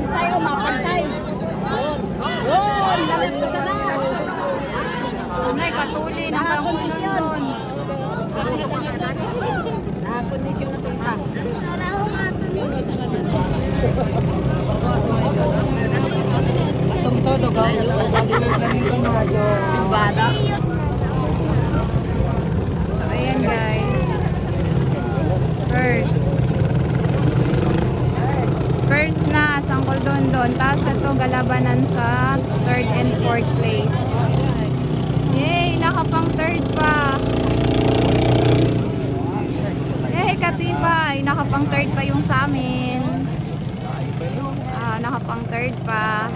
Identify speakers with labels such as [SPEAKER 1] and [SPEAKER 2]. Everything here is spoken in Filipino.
[SPEAKER 1] Pantay o mapantay. Yun, lalagpasa na.
[SPEAKER 2] Nay, katuli ng
[SPEAKER 1] Nakakondisyon.
[SPEAKER 2] doon.
[SPEAKER 1] Nakakondisyon na ito isa. Itong sodo ka. Bada.
[SPEAKER 2] So, ayan guys. First na, Sangkol Dondon. Tapos ito, galabanan sa third and fourth place. Yay! Nakapang third pa. Yay, katibay! Nakapang third pa yung sa amin. Nakapang third pa.